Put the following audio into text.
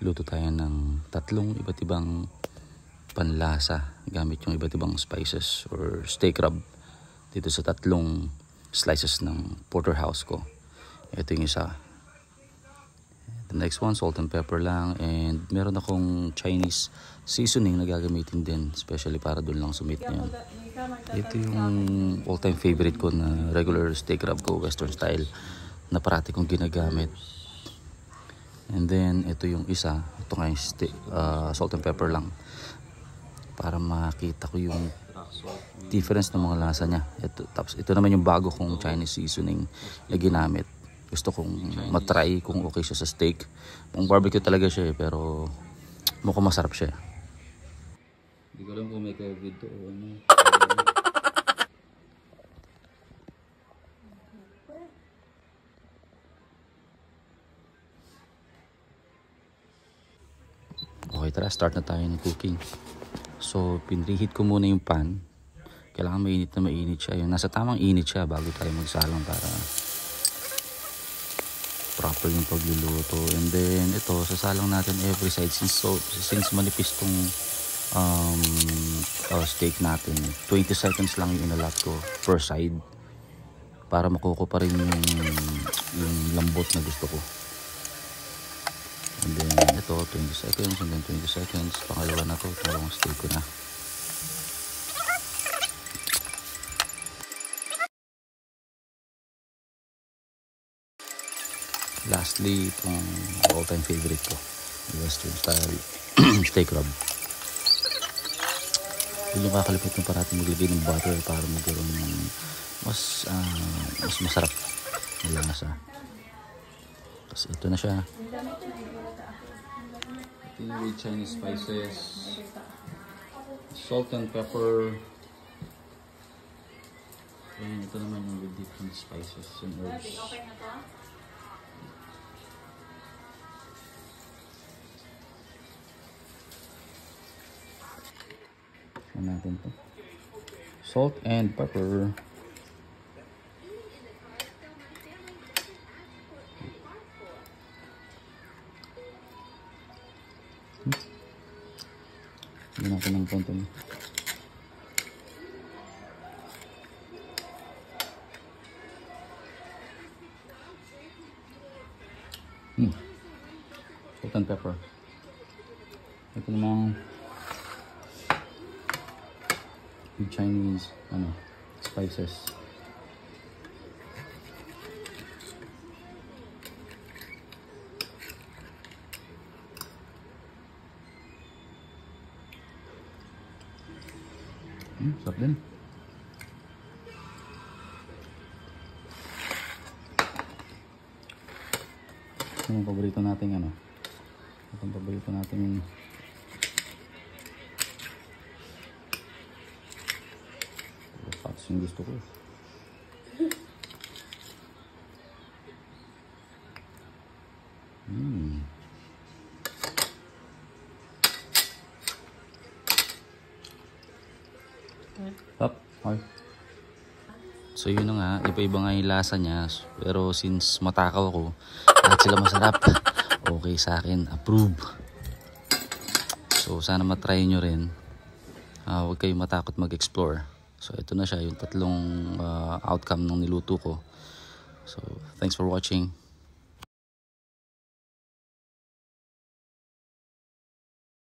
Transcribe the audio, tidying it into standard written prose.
Luto tayo ng tatlong iba't ibang panlasa gamit yung iba't ibang spices or steak rub dito sa tatlong slices ng porterhouse ko. Ito yung isa. The next one, salt and pepper lang, and meron akong Chinese seasoning na gagamitin din, especially para doon lang sumit na yun. Ito yung all-time favorite ko na regular steak rub ko, western style, na parati kong ginagamit. And then ito yung isa, ito nga yung salt and pepper lang, para makita ko yung difference ng mga lasa niya. Tapos ito naman yung bago kong Chinese seasoning na ginamit. Gusto kong matry kung okay siya sa steak. Pang barbecue talaga siya pero mukhang masarap siya. Hindi ko alam kung may COVID to o ano. Okay, tara, start na tayo ng cooking. So, pinreheat ko muna yung pan. Kailangan mainit na mainit siya. Yung nasa tamang init siya bago tayo magsalang para proper yung pagluluto. And then, ito, sasalang natin every side. Since manipis tong steak natin, 20 seconds lang yung inalat ko per side para makuko pa rin yung lambot na gusto ko. And then ito 20 seconds and then 20 seconds. Pangalawa na to, itong steak ko na. Lastly, itong all-time favorite ko, western style steak rub. Huwag yung kakalipat ng parating maglagay ng butter para magkaroon ng mas masarap na lasa. Tapos ito na siya. Ito yung with Chinese spices, salt and pepper. And ito naman yung with different spices and herbs. Natin to. Salt and pepper. Hindi natin ng konti. Salt and pepper. Ito namang yung Chinese spices. Sarap din. Ito yung paborito nating ito yung paborito nating patis yung gusto ko. Okay. So yun na nga, iba-iba nga yung lasa niya, pero since matakaw ako at sila masarap, okay sa akin, approve. So sana matry nyo rin. Huwag kayong matakot mag-explore. So ito na siya, yung tatlong outcome ng niluto ko. So thanks for watching.